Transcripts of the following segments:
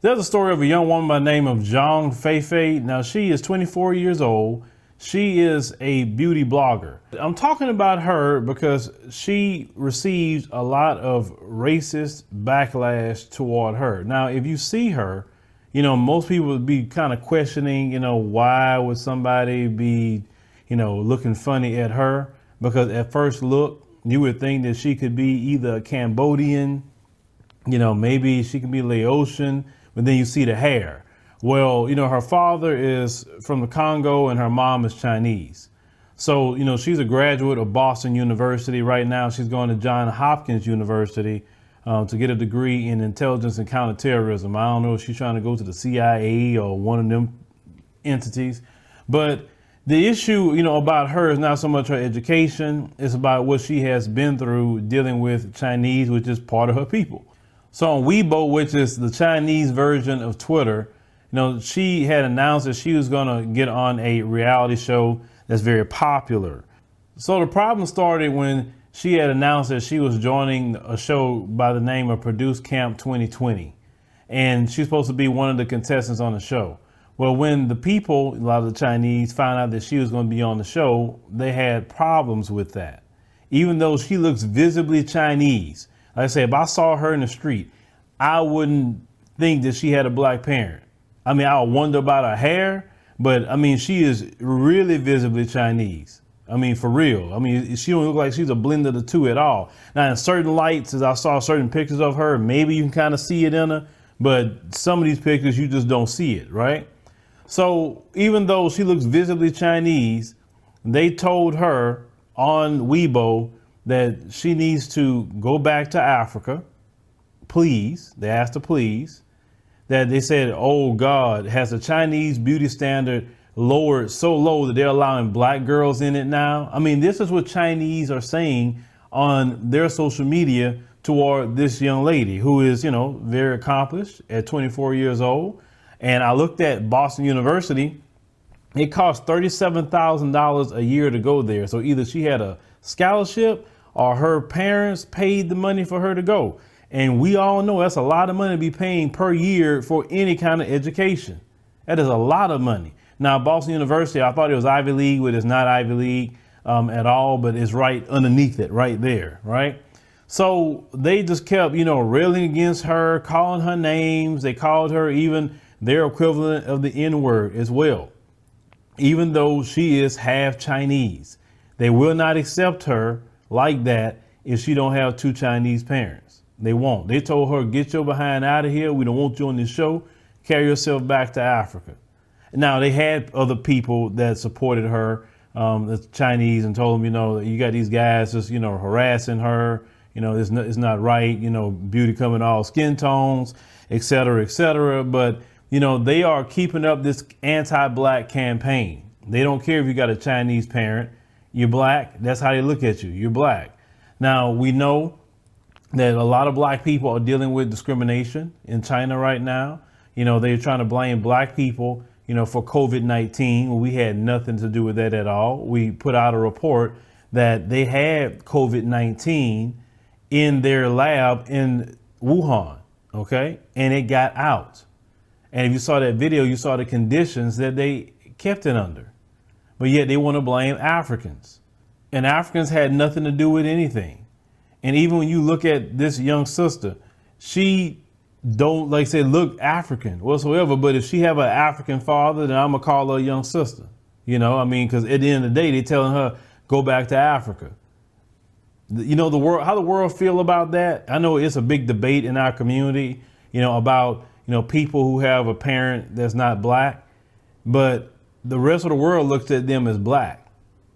There's a story of a young woman by the name of Zhong Feifei. Now, she is 24 years old. She is a beauty blogger. I'm talking about her because she received a lot of racist backlash toward her. Now, if you see her, most people would be kind of questioning, why would somebody be, looking funny at her? Because at first look, you would think that she could be either a Cambodian, maybe she could be Laotian, but then you see the hair. Well, her father is from the Congo and her mom is Chinese. So, she's a graduate of Boston University. Right now, she's going to Johns Hopkins University to get a degree in intelligence and counterterrorism. I don't know if she's trying to go to the CIA or one of them entities. But the issue, about her is not so much her education. It's about what she has been through dealing with Chinese, which is part of her people. So on Weibo, which is the Chinese version of Twitter, she had announced that she was going to get on a reality show that's very popular. So the problem started when she had announced that she was joining a show by the name of Produce Camp 2020. And she's supposed to be one of the contestants on the show. Well, when the people, a lot of the Chinese, found out that she was going to be on the show, they had problems with that. Even though she looks visibly Chinese. Like I say, if I saw her in the street, I wouldn't think that she had a black parent. I would wonder about her hair, but she is really visibly Chinese. For real. She don't look like she's a blend of the two at all. Now, in certain lights, as I saw certain pictures of her, maybe you can kind of see it in her, but some of these pictures, you just don't see it, right? So even though she looks visibly Chinese, they told her on Weibo that she needs to go back to Africa, please. They asked her, please. That they said, oh God, has the Chinese beauty standard lowered so low that they're allowing black girls in it now? This is what Chinese are saying on their social media toward this young lady who is, very accomplished at 24 years old. And I looked at Boston University. It costs $37,000 a year to go there. So either she had a scholarship or her parents paid the money for her to go. And we all know that's a lot of money to be paying per year for any kind of education. That is a lot of money. Now, Boston University, I thought it was Ivy League, but it's not Ivy League at all, but it's right underneath it right there, right? So they just kept, railing against her, calling her names. They called her even their equivalent of the N-word as well, even though she is half Chinese. They will not accept her like that if she don't have two Chinese parents. They won't. They told her, get your behind out of here. We don't want you on this show. Carry yourself back to Africa. Now, they had other people that supported her, the Chinese, and told them, you got these guys just, harassing her. It's not right. Beauty coming all skin tones, et cetera, But, they are keeping up this anti-black campaign. They don't care if you got a Chinese parent. You're black. That's how they look at you. You're black. Now, we know that a lot of black people are dealing with discrimination in China right now. They're trying to blame black people, for COVID-19. Well, we had nothing to do with that at all. We put out a report that they had COVID-19 in their lab in Wuhan, okay? And it got out. And if you saw that video, you saw the conditions that they kept it under. But yet they want to blame Africans. And Africans had nothing to do with anything. And even when you look at this young sister, she don't, look African whatsoever. But if she have an African father, then I'm going to call her a young sister. Because at the end of the day, they're telling her, go back to Africa. The world, how the world feel about that. I know it's a big debate in our community, about, people who have a parent that's not black, but the rest of the world looks at them as black.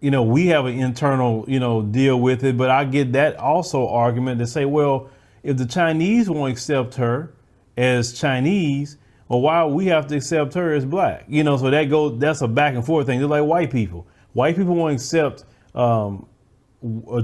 We have an internal, deal with it, but I get that also argument to say, well, if the Chinese won't accept her as Chinese, well, why we have to accept her as black? So that's a back and forth thing. They're like white people. White people won't accept a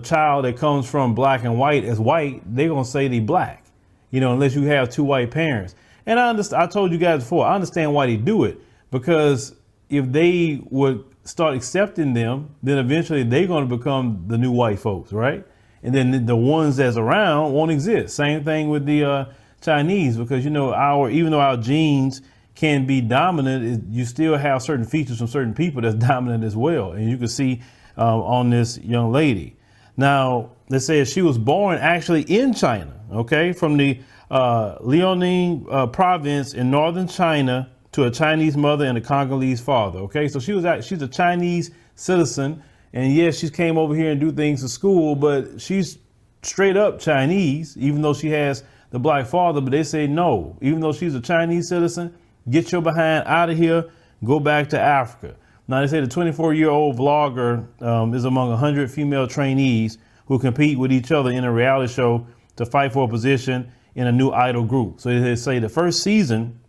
child that comes from black and white as white. They're going to say they black, unless you have two white parents. And I told you guys before, I understand why they do it, because if they would start accepting them, then eventually they're going to become the new white folks, right? And then the ones that's around won't exist. Same thing with the Chinese, because, you know, even though our genes can be dominant, you still have certain features from certain people that's dominant as well. And you can see on this young lady. Now, they say she was born actually in China, okay, from the Liaoning province in northern China to a Chinese mother and a Congolese father. Okay, so she's a Chinese citizen, and yes, she came over here and do things in school, but she's straight up Chinese, even though she has the black father. But they say no, even though she's a Chinese citizen, get your behind out of here, go back to Africa. Now, they say the 24-year-old vlogger is among 100 female trainees who compete with each other in a reality show to fight for a position in a new idol group. So they say the first season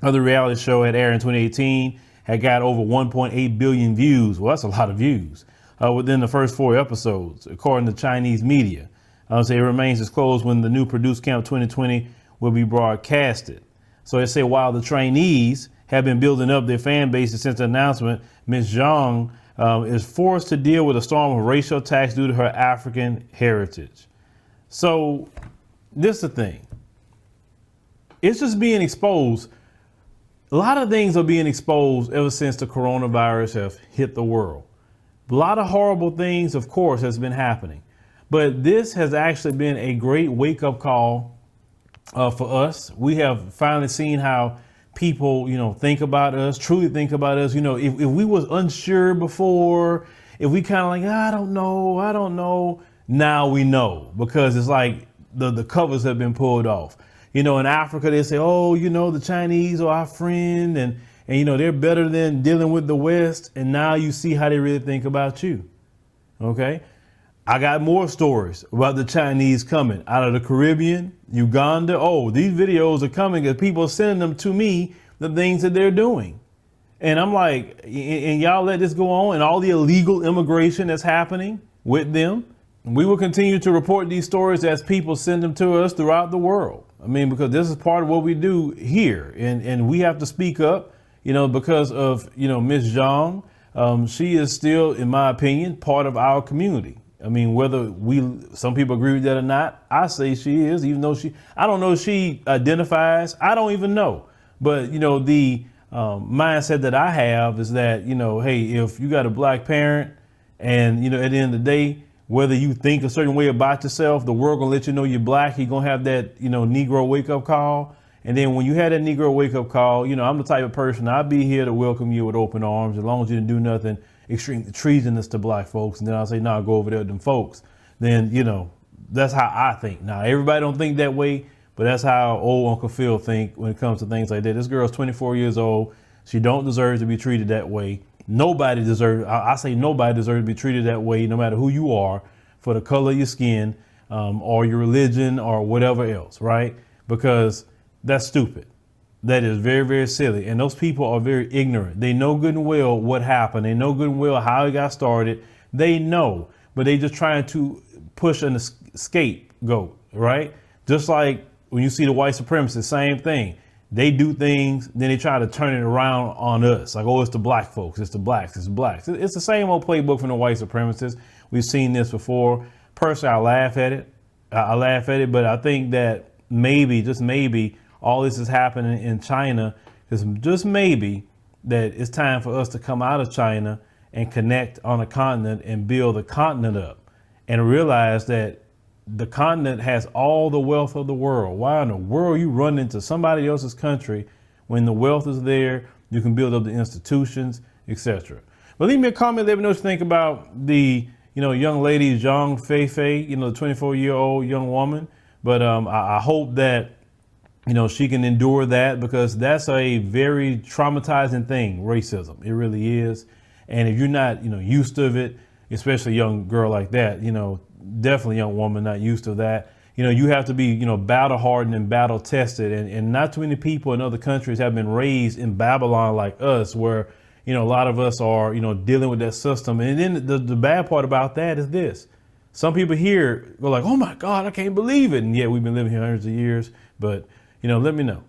of the reality show had aired in 2018, had got over 1.8 billion views. Well, that's a lot of views within the first 4 episodes, according to Chinese media. So it remains disclosed when the new Produce Camp 2020 will be broadcasted. So they say while the trainees have been building up their fan bases since the announcement, Ms. Zhong is forced to deal with a storm of racial attacks due to her African heritage. So this is the thing. It's just being exposed. A lot of things are being exposed ever since the coronavirus have hit the world. A lot of horrible things, of course, has been happening. But this has actually been a great wake-up call for us. We have finally seen how people, you know, think about us, truly think about us. You know, if we was unsure before, if we kind of like, I don't know, now we know, because it's like the covers have been pulled off. You know, in Africa, they say, oh, you know, the Chinese are our friend, and you know, they're better than dealing with the West. And now you see how they really think about you. OK, I got more stories about the Chinese coming out of the Caribbean, Uganda. Oh, these videos are coming because people are sending them to me, the things that they're doing. And I'm like, and y'all let this go on, and all the illegal immigration that's happening with them. We will continue to report these stories as people send them to us throughout the world. I mean, because this is part of what we do here, and we have to speak up, you know, because of, you know, Ms. Zhong. She is still, in my opinion, part of our community. I mean, whether some people agree with that or not, I say she is, even though I don't know if she identifies. I don't even know. But, you know, the mindset that I have is that, you know, hey, if you got a black parent and, you know, at the end of the day, whether you think a certain way about yourself, the world gonna let you know you're black. You're gonna have that, you know, Negro wake up call. And then when you had that Negro wake up call, you know, I'm the type of person, I'll be here to welcome you with open arms, as long as you didn't do nothing extremely treasonous to black folks. And then I'll say, nah, go over there with them folks. Then, you know, that's how I think. Now, everybody don't think that way, but that's how old Uncle Phil think when it comes to things like that. This girl's 24 years old. She don't deserve to be treated that way. Nobody deserves, I say nobody deserves to be treated that way, no matter who you are, for the color of your skin, or your religion or whatever else, right? Because that's stupid. That is very, very silly. And those people are very ignorant. They know good and well what happened. They know good and well how it got started. They know, but they just trying to push an scapegoat, right? Just like when you see the white supremacists, same thing. They do things, then they try to turn it around on us. Like, oh, it's the black folks, it's the blacks, it's the blacks. It's the same old playbook from the white supremacists. We've seen this before. Personally, I laugh at it, but I think that maybe, just maybe, all this is happening in China is just maybe that it's time for us to come out of China and connect on a continent and build the continent up and realize that the continent has all the wealth of the world. Why in the world you run into somebody else's country when the wealth is there? You can build up the institutions, etc. But leave me a comment. Let me know what you think about the, you know, young lady Zhong Feifei, you know, the 24-year-old young woman. But I hope that, you know, she can endure that, because that's a very traumatizing thing, racism. It really is. And if you're not, you know, used to it, especially a young girl like that, you know, definitely a young woman not used to that, you know, you have to be, you know, battle hardened and battle tested. And not too many people in other countries have been raised in Babylon like us, where, you know, a lot of us are, you know, dealing with that system. And then the bad part about that is this. Some people here go like, oh, my God, I can't believe it. And yet we've been living here hundreds of years. But, you know, let me know.